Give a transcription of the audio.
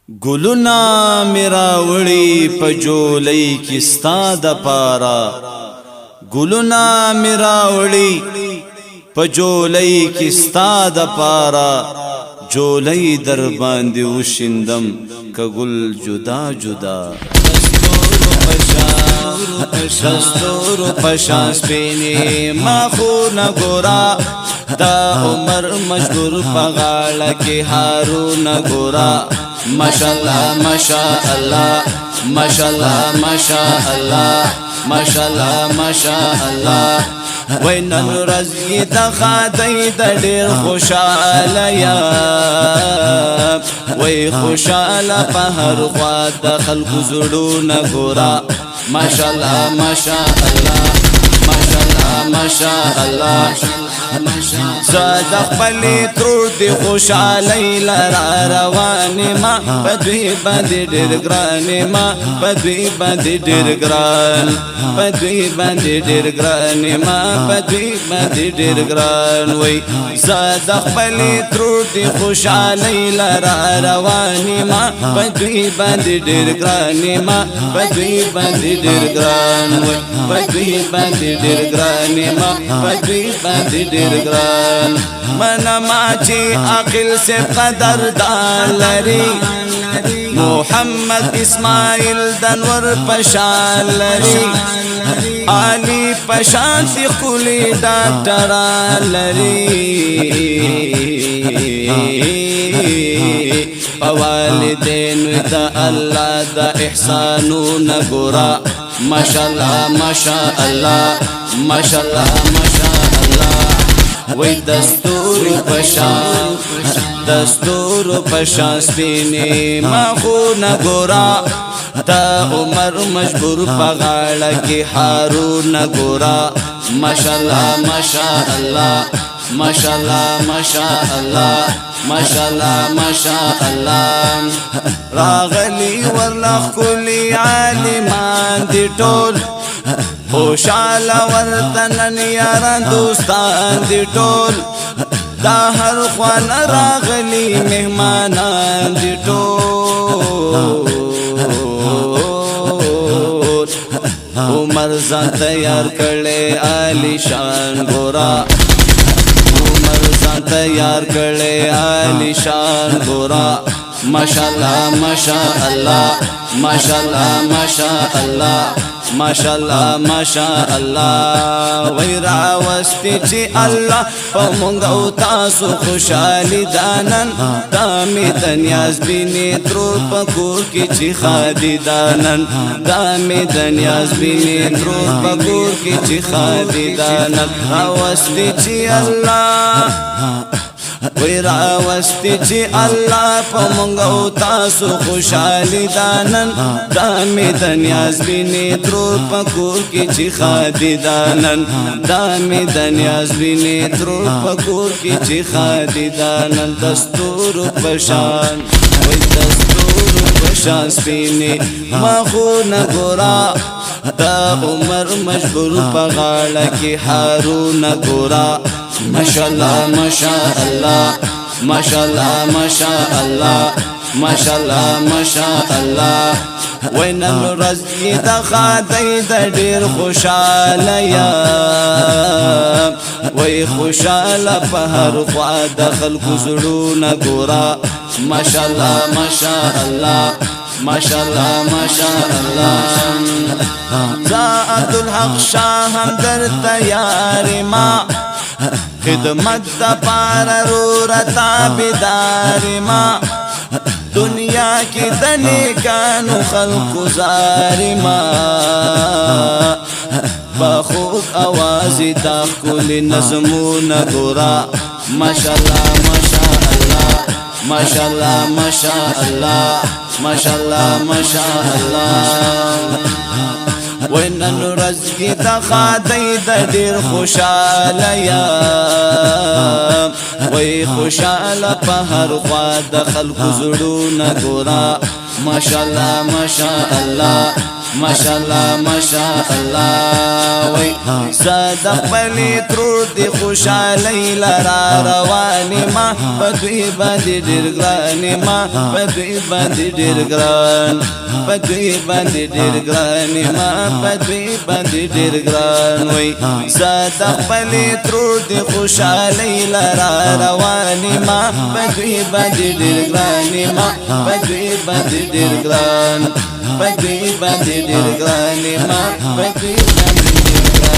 گلونا میرا وڑی پجولی کستا د پارا گلونا میرا وڑی پجولی کستا د پارا جولی در باندې وشندم کگل جدا جدا دستور پشان سپینی ما خو نگورا دا عمر مشغور پغاڑا کی حارون گورا ماشاءاللہ ماشاءاللہ ماشاءاللہ ماشاءاللہ ماشاءاللہ ماشاءاللہ وینن رزی دخاتی دا دیر خوشالیا وی خوشالا پہر خواد دا خلق زڑون گورا ماشاءاللہ ماشاءاللہ ماشاءاللہ ماشاءاللہ صدق پلی ترور دی خوشالی لرا روانی ما بدوی باندی دیر گرانی ما بدوی باندی دیر گران بدوی باندی دیر گرانی ما بدوی باندی دیر گران وی صدق پلی ترور دی خوشالی لرا روانی ما بدوی باندی دیر گرانی ما بدوی باندی دیر گران وی بدوی باندی دیر گرانی ما بدوی باندی دیر گران من ماچی عقل سے قدر دان لری محمد اسماعیل دنور پشان لری علی پشان سی قولی ڈاکٹران لری والدین دا اللہ دا احسانو نگورا ماشاءاللہ ماشاءاللہ ماشاءاللہ ماشاءاللہ وی دستور پشان سپینی ما خو نگورا دا عمر مجبور پغاڑا کی حارون گورا ماشاءاللہ ماشاءاللہ ماشاءاللہ ماشاءاللہ ماشاءاللہ ماشاءاللہ راغلی ورلخ کلی عالمان دی ٹول خوشالا ورطنن یاران دوستان دی ٹول دا ہر خوان راغلی مہمانان دی ٹول عمر زان تیار کرلے آلی شان گورا عمر زان تیار کرلے آلی شان گورا ماشاءاللہ ماشاءاللہ ماشاءاللہ ماشاءاللہ ماشاءاللہ ماشاءاللہ وی راوستی چی اللہ پا منگو تاسو خوشالی دانن دامی دنیاز بینی درور پا کور کی چی خادی دانن دامی دنیاز بینی درور پا کور کی چی خادی دانن راوستی چی اللہ وی راوستی چی اللہ پا منگو تاسو خوشالی دانن دامی دنیاز بینی درور پا کور کی چی خادی دانن دامی دنیاز بینی درور پا کور کی چی خادی دانن دستور پشان وی دستور پشان سپینی ما خو نگورا دا عمر مجبور پغاڑا کی حارون گورا ماشاءاللہ ماشاءاللہ ماشاءاللہ ماشاءاللہ ماشاءاللہ ماشاءاللہ وینن رزی دخاتی دا دیر خوشالیا وی خوشالا پہر خواد خلق زڑون گورا ماشاءاللہ ماشاءاللہ ماشاءاللہ ماشاءاللہ ذات الحق شاہم در تیاری ما خدمت دا پارا رورتا بیداری ما دنیا کی دنیکانو خلق زاری ما بخوب آوازی دا کلی نظمون گورا ماشاءاللہ ماشاءاللہ ماشاءاللہ ماشاءاللہ ماشاءاللہ ماشاءاللہ وینن رزقی دخاتی دا دیر خوشالیا وی خوشالا پہر خواد خلق زڑون گورا ماشاءالله ماشاءالله ماشاءالله ماشاءالله وای صدق بلی ترور دی خوشالی لرا روانی ما بدوی باندې ډیر ګرانی ما بدوی باندې ډیر ګران بدوی باندې ډیر ګرانی ما بدوی باندې ډیر ګران وای صدق بلی ترور دی خوشالی لرا روانی ما بدوی باندې ډیر ګرانی ما بدوی باندې ډیر ګران بدوی باندې ډیر ګرانی ما بدوی باندې ډیر ګران